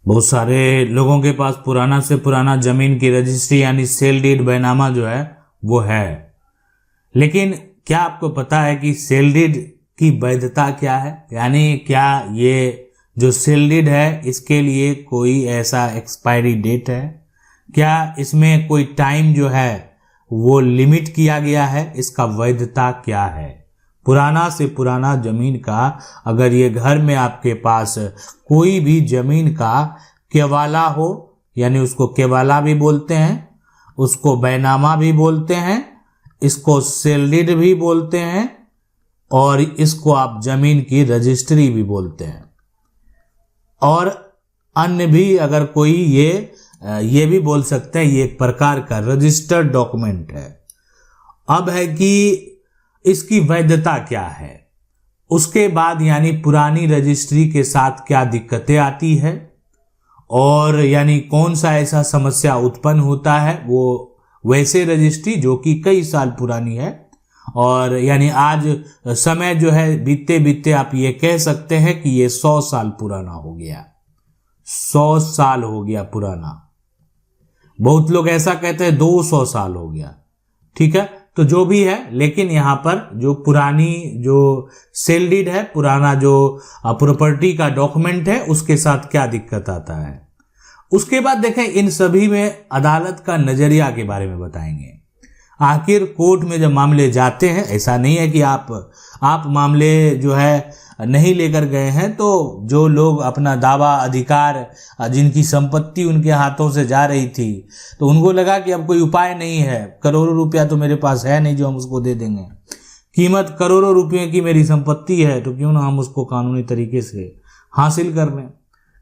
बहुत सारे लोगों के पास पुराना से पुराना जमीन की रजिस्ट्री यानी सेल डीड बैनामा जो है वो है। लेकिन क्या आपको पता है कि सेल डीड की वैधता क्या है? यानी क्या ये जो सेल डीड है इसके लिए कोई ऐसा एक्सपायरी डेट है? क्या इसमें कोई टाइम जो है वो लिमिट किया गया है? इसका वैधता क्या है? पुराना से पुराना जमीन का अगर ये घर में आपके पास कोई भी जमीन का केवाला हो, यानी उसको केवाला भी बोलते हैं, उसको बैनामा भी बोलते हैं, इसको सेल डीड भी बोलते हैं और इसको आप जमीन की रजिस्ट्री भी बोलते हैं, और अन्य भी अगर कोई ये भी बोल सकते हैं, ये एक प्रकार का रजिस्टर्ड डॉक्यूमेंट है। अब है कि इसकी वैधता क्या है, उसके बाद यानी पुरानी रजिस्ट्री के साथ क्या दिक्कतें आती है, और यानी कौन सा ऐसा समस्या उत्पन्न होता है वो वैसे रजिस्ट्री जो कि कई साल पुरानी है, और यानी आज समय जो है बीतते बीतते आप ये कह सकते हैं कि ये 100 साल पुराना हो गया, 100 साल हो गया पुराना। बहुत लोग ऐसा कहते हैं 200 साल हो गया, ठीक है, तो जो भी है, लेकिन यहाँ पर जो पुरानी जो सेल डीड है, पुराना जो प्रॉपर्टी का डॉक्यूमेंट है, उसके साथ क्या दिक्कत आता है। उसके बाद देखें इन सभी में अदालत का नजरिया के बारे में बताएंगे। आखिर कोर्ट में जब मामले जाते हैं, ऐसा नहीं है कि आप मामले जो है नहीं लेकर गए हैं, तो जो लोग अपना दावा अधिकार, जिनकी संपत्ति उनके हाथों से जा रही थी, तो उनको लगा कि अब कोई उपाय नहीं है, करोड़ों रुपया तो मेरे पास है नहीं जो हम उसको दे देंगे, कीमत करोड़ों रुपये की मेरी संपत्ति है, तो क्यों ना हम उसको कानूनी तरीके से हासिल कर लें,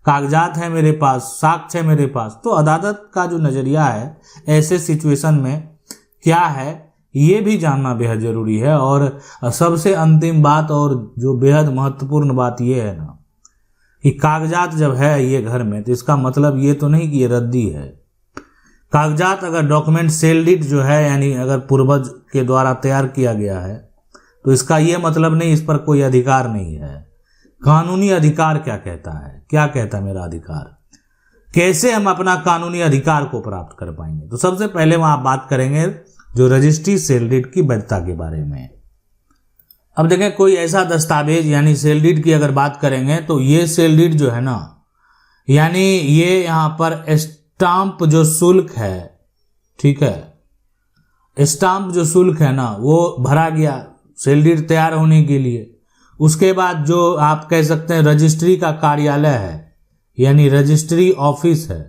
कागजात है मेरे पास, साक्ष्य है मेरे पास। तो अदालत का जो नजरिया है ऐसे सिचुएशन में क्या है, ये भी जानना बेहद जरूरी है। और सबसे अंतिम बात और जो बेहद महत्वपूर्ण बात ये है ना कि कागजात जब है ये घर में, तो इसका मतलब ये तो नहीं कि ये रद्दी है। कागजात अगर डॉक्यूमेंट सेल डीड जो है, यानी अगर पूर्वज के द्वारा तैयार किया गया है, तो इसका ये मतलब नहीं इस पर कोई अधिकार नहीं है। कानूनी अधिकार क्या कहता है, क्या कहता है मेरा अधिकार, कैसे हम अपना कानूनी अधिकार को प्राप्त कर पाएंगे। तो सबसे पहले वहां बात करेंगे जो रजिस्ट्री सेल डीड की वैधता के बारे में। अब देखें कोई ऐसा दस्तावेज, यानी सेल डीड की अगर बात करेंगे, तो ये सेल डीड जो है ना, यानी ये यहाँ पर स्टाम्प जो शुल्क है, ठीक है, स्टाम्प जो शुल्क है ना वो भरा गया सेल डीड तैयार होने के लिए। उसके बाद जो आप कह सकते हैं रजिस्ट्री का कार्यालय है, यानी रजिस्ट्री ऑफिस है,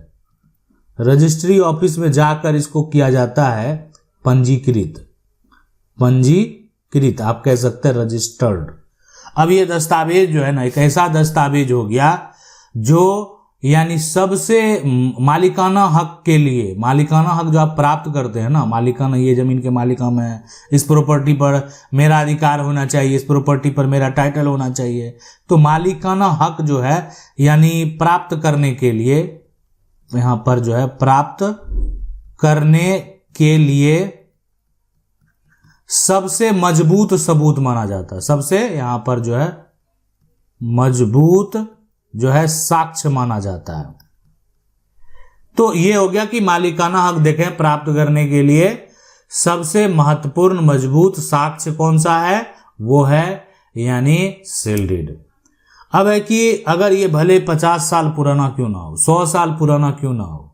रजिस्ट्री ऑफिस में जाकर इसको किया जाता है पंजीकृत, आप कह सकते हैं रजिस्टर्ड। अब ये दस्तावेज जो है ना एक ऐसा दस्तावेज हो गया जो यानी सबसे मालिकाना हक के लिए, मालिकाना हक जो आप प्राप्त करते हैं ना, मालिकाना, ये जमीन के मालिक हम हैं, इस प्रॉपर्टी पर मेरा अधिकार होना चाहिए, इस प्रॉपर्टी पर मेरा टाइटल होना चाहिए। तो मालिकाना हक जो है यानी प्राप्त करने के लिए, यहाँ पर जो है प्राप्त करने के लिए सबसे मजबूत सबूत माना जाता है, सबसे यहाँ पर जो है मजबूत जो है साक्ष्य माना जाता है। तो ये हो गया कि मालिकाना हक देखें प्राप्त करने के लिए सबसे महत्वपूर्ण मजबूत साक्ष्य कौन सा है, वो है यानी सेल डीड। अब है कि अगर ये भले 50 साल पुराना क्यों ना हो, 100 साल पुराना क्यों ना हो,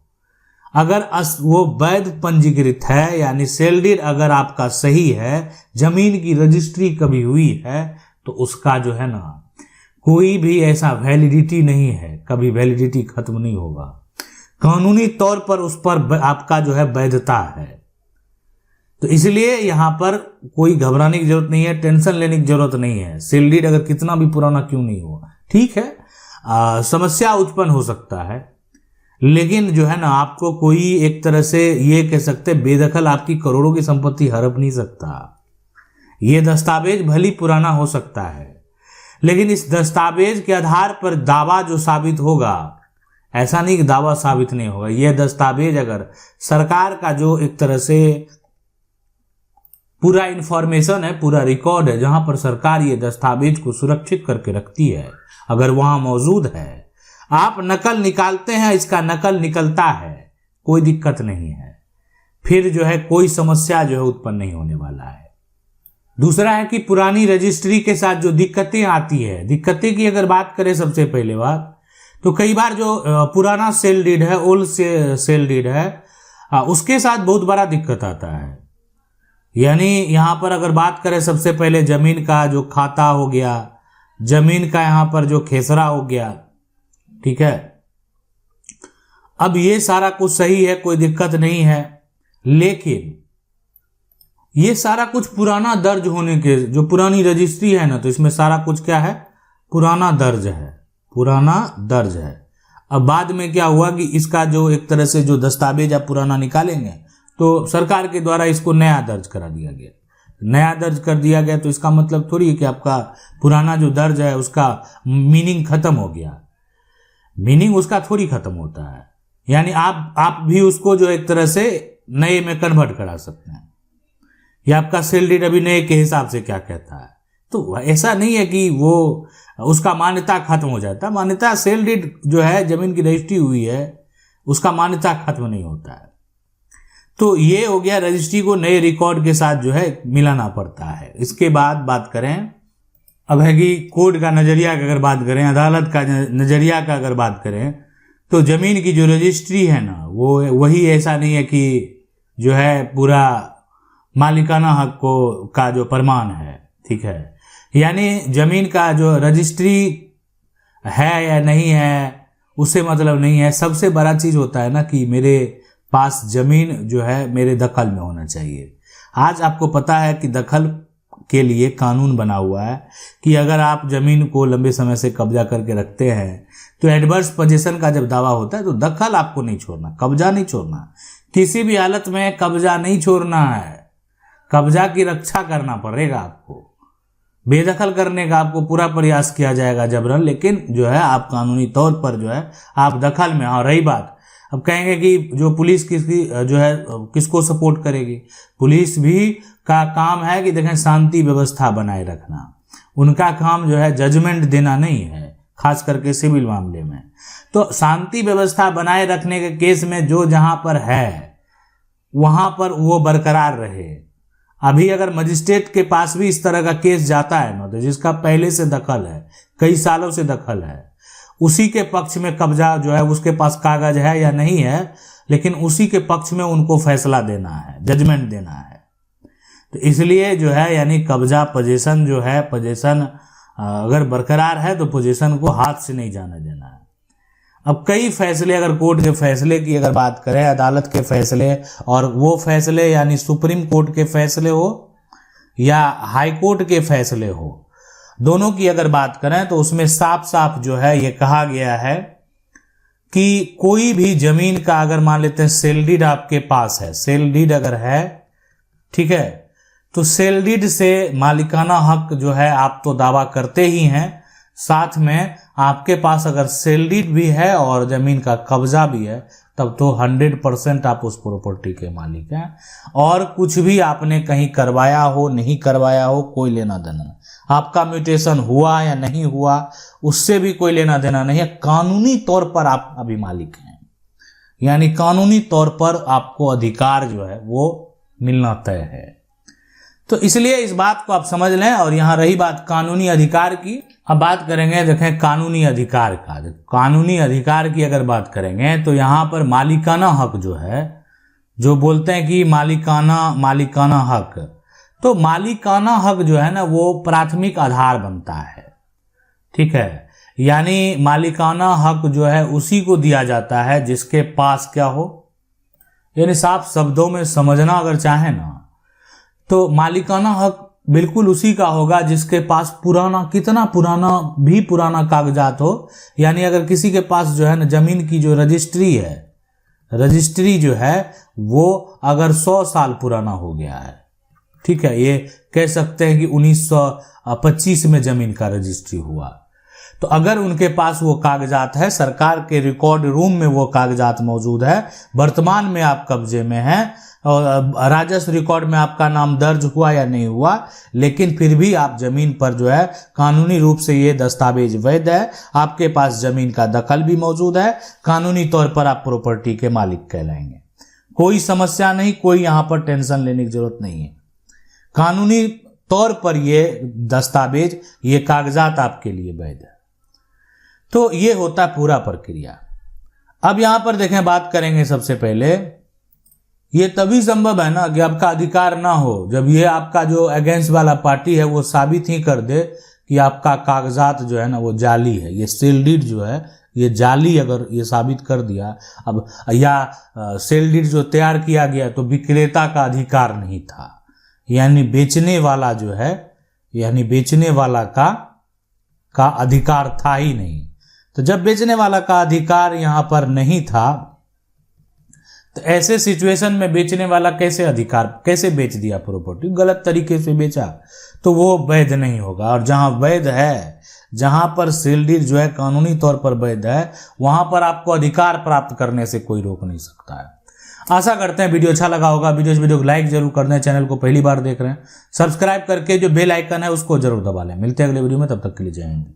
अगर वो वैध पंजीकृत है, यानी सेल डीड अगर आपका सही है, जमीन की रजिस्ट्री कभी हुई है, तो उसका जो है ना कोई भी ऐसा वैलिडिटी नहीं है, कभी वैलिडिटी खत्म नहीं होगा। कानूनी तौर पर उस पर आपका जो है वैधता है। तो इसलिए यहां पर कोई घबराने की जरूरत नहीं है, टेंशन लेने की जरूरत नहीं है। सेल डीड अगर कितना भी पुराना क्यों नहीं हो, ठीक है, समस्या उत्पन्न हो सकता है, लेकिन जो है ना आपको कोई एक तरह से ये कह सकते बेदखल आपकी करोड़ों की संपत्ति हड़प नहीं सकता। ये दस्तावेज भली पुराना हो सकता है, लेकिन इस दस्तावेज के आधार पर दावा जो साबित होगा, ऐसा नहीं कि दावा साबित नहीं होगा। यह दस्तावेज अगर सरकार का जो एक तरह से पूरा इंफॉर्मेशन है, पूरा रिकॉर्ड है, जहां पर सरकार ये दस्तावेज को सुरक्षित करके रखती है, अगर वहां मौजूद है, आप नकल निकालते हैं, इसका नकल निकलता है, कोई दिक्कत नहीं है, फिर जो है कोई समस्या जो है उत्पन्न नहीं होने वाला है। दूसरा है कि पुरानी रजिस्ट्री के साथ जो दिक्कतें आती है, दिक्कतें की अगर बात करें सबसे पहले बात, तो कई बार जो पुराना सेल डीड है, ओल्ड सेल डीड है, उसके साथ बहुत बड़ा दिक्कत आता है। यानी यहां पर अगर बात करें सबसे पहले जमीन का जो खाता हो गया, जमीन का यहां पर जो खेसरा हो गया, ठीक है, अब ये सारा कुछ सही है, कोई दिक्कत नहीं है, लेकिन ये सारा कुछ पुराना दर्ज होने के, जो पुरानी रजिस्ट्री है ना, तो इसमें सारा कुछ क्या है, पुराना दर्ज है, पुराना दर्ज है। अब बाद में क्या हुआ कि इसका जो एक तरह से जो दस्तावेज आप पुराना निकालेंगे तो सरकार के द्वारा इसको नया दर्ज करा दिया गया। नया दर्ज कर दिया गया तो इसका मतलब थोड़ी है कि आपका पुराना जो दर्ज है उसका मीनिंग खत्म हो गया। मीनिंग उसका थोड़ी खत्म होता है, यानी आप भी उसको जो एक तरह से नए में कन्वर्ट करा सकते हैं, या आपका सेल डीड अभी नए के हिसाब से क्या कहता है। तो ऐसा नहीं है कि वो उसका मान्यता खत्म हो जाता है। मान्यता सेल डीड जो है, जमीन की रजिस्ट्री हुई है, उसका मान्यता खत्म नहीं होता है। तो ये हो गया, रजिस्ट्री को नए रिकॉर्ड के साथ जो है मिलाना पड़ता है। इसके बाद बात करें, अब है कि कोर्ट का नजरिया का अगर बात करें, अदालत का नजरिया का अगर बात करें, तो जमीन की जो रजिस्ट्री है ना, वो वही, ऐसा नहीं है कि जो है पूरा मालिकाना हक का जो प्रमाण है, ठीक है। यानी जमीन का जो रजिस्ट्री है या नहीं है उससे मतलब नहीं है। सबसे बड़ा चीज होता है ना कि मेरे पास जमीन जो है मेरे दखल में होना चाहिए। आज आपको पता है कि दखल के लिए कानून बना हुआ है कि अगर आप जमीन को लंबे समय से कब्जा करके रखते हैं तो एडवर्स पोजीशन का जब दावा होता है तो दखल आपको नहीं छोड़ना, कब्जा नहीं छोड़ना, किसी भी हालत में कब्जा नहीं छोड़ना है। कब्जा की रक्षा करना पड़ेगा आपको, बेदखल करने का आपको पूरा प्रयास किया जाएगा जबरन, लेकिन जो है आप कानूनी तौर पर जो है आप दखल में। और रही बात, अब कहेंगे कि जो पुलिस किसकी जो है किसको सपोर्ट करेगी, पुलिस भी का काम है कि देखें शांति व्यवस्था बनाए रखना, उनका काम जो है जजमेंट देना नहीं है, खास करके सिविल मामले में। तो शांति व्यवस्था बनाए रखने के केस में जो जहां पर है वहां पर वो बरकरार रहे। अभी अगर मजिस्ट्रेट के पास भी इस तरह का केस जाता है ना, तो जिसका पहले से दखल है, कई सालों से दखल है, उसी के पक्ष में कब्जा जो है, उसके पास कागज है या नहीं है, लेकिन उसी के पक्ष में उनको फैसला देना है, जजमेंट देना है। तो इसलिए जो है यानी कब्जा पोजीशन जो है, पोजीशन अगर बरकरार है तो पोजीशन को हाथ से नहीं जाने देना है। अब कई फैसले, अगर कोर्ट के फैसले की अगर बात करें, अदालत के फैसले, और वो फैसले यानी सुप्रीम कोर्ट के फैसले हो या हाई कोर्ट के फैसले हो, दोनों की अगर बात करें तो उसमें साफ साफ जो है ये कहा गया है कि कोई भी जमीन का अगर मान लेते हैं सेल डीड आपके पास है, सेल डीड अगर है, ठीक है, तो सेल डीड से मालिकाना हक जो है आप तो दावा करते ही हैं, साथ में आपके पास अगर सेल डीड भी है और जमीन का कब्जा भी है, तब तो 100% आप उस प्रॉपर्टी के मालिक हैं। और कुछ भी आपने कहीं करवाया हो नहीं करवाया हो, कोई लेना देना, आपका म्यूटेशन हुआ या नहीं हुआ उससे भी कोई लेना देना नहीं है। कानूनी तौर पर आप अभी मालिक हैं, यानी कानूनी तौर पर आपको अधिकार जो है वो मिलना तय है। तो इसलिए इस बात को आप समझ लें। और यहां रही बात कानूनी अधिकार की, अब बात करेंगे, देखें कानूनी अधिकार का। कानूनी अधिकार की अगर बात करेंगे तो यहां पर मालिकाना हक जो है, जो बोलते हैं कि मालिकाना हक, तो मालिकाना हक जो है ना वो प्राथमिक आधार बनता है, ठीक है। यानी मालिकाना हक जो है उसी को दिया जाता है जिसके पास क्या हो, यानी साफ शब्दों में समझना अगर चाहे ना, तो मालिकाना हक बिल्कुल उसी का होगा जिसके पास पुराना, कितना पुराना कागजात हो। यानी अगर किसी के पास जो है ना जमीन की जो रजिस्ट्री है, रजिस्ट्री जो है वो अगर 100 साल पुराना हो गया है, ठीक है, ये कह सकते हैं कि 1925 में जमीन का रजिस्ट्री हुआ, तो अगर उनके पास वो कागजात है, सरकार के रिकॉर्ड रूम में वो कागजात मौजूद है, वर्तमान में आप कब्जे में हैं, और राजस्व रिकॉर्ड में आपका नाम दर्ज हुआ या नहीं हुआ, लेकिन फिर भी आप जमीन पर जो है कानूनी रूप से ये दस्तावेज वैध है, आपके पास जमीन का दखल भी मौजूद है, कानूनी तौर पर आप प्रॉपर्टी के मालिक कहलाएंगे। कोई समस्या नहीं, कोई यहां पर टेंशन लेने की जरूरत नहीं है। कानूनी तौर पर ये दस्तावेज, ये कागजात आपके लिए वैध है। तो ये होता है पूरा प्रक्रिया। अब यहां पर देखें, बात करेंगे सबसे पहले, ये तभी संभव है ना कि आपका अधिकार ना हो जब ये आपका जो अगेंस्ट वाला पार्टी है वो साबित ही कर दे कि आपका कागजात जो है ना वो जाली है, ये सेल डीड जो है ये जाली, अगर ये साबित कर दिया। अब या सेल डीड जो तैयार किया गया तो विक्रेता का अधिकार नहीं था, यानी बेचने वाला जो है, यानी बेचने वाला का अधिकार था ही नहीं। तो जब बेचने वाला का अधिकार यहां पर नहीं था, तो ऐसे सिचुएशन में बेचने वाला कैसे बेच दिया प्रॉपर्टी, गलत तरीके से बेचा, तो वो वैध नहीं होगा। और जहां वैध है, जहां पर सेल डीड जो है कानूनी तौर पर वैध है, वहां पर आपको अधिकार प्राप्त करने से कोई रोक नहीं सकता है। आशा करते हैं वीडियो अच्छा लगा होगा। वीडियो को लाइक जरूर कर दें, चैनल को पहली बार देख रहे हैं सब्सक्राइब करके जो बेल आइकन है उसको जरूर दबा लें। मिलते हैं अगले वीडियो में, तब तक के लिए जय हिंद।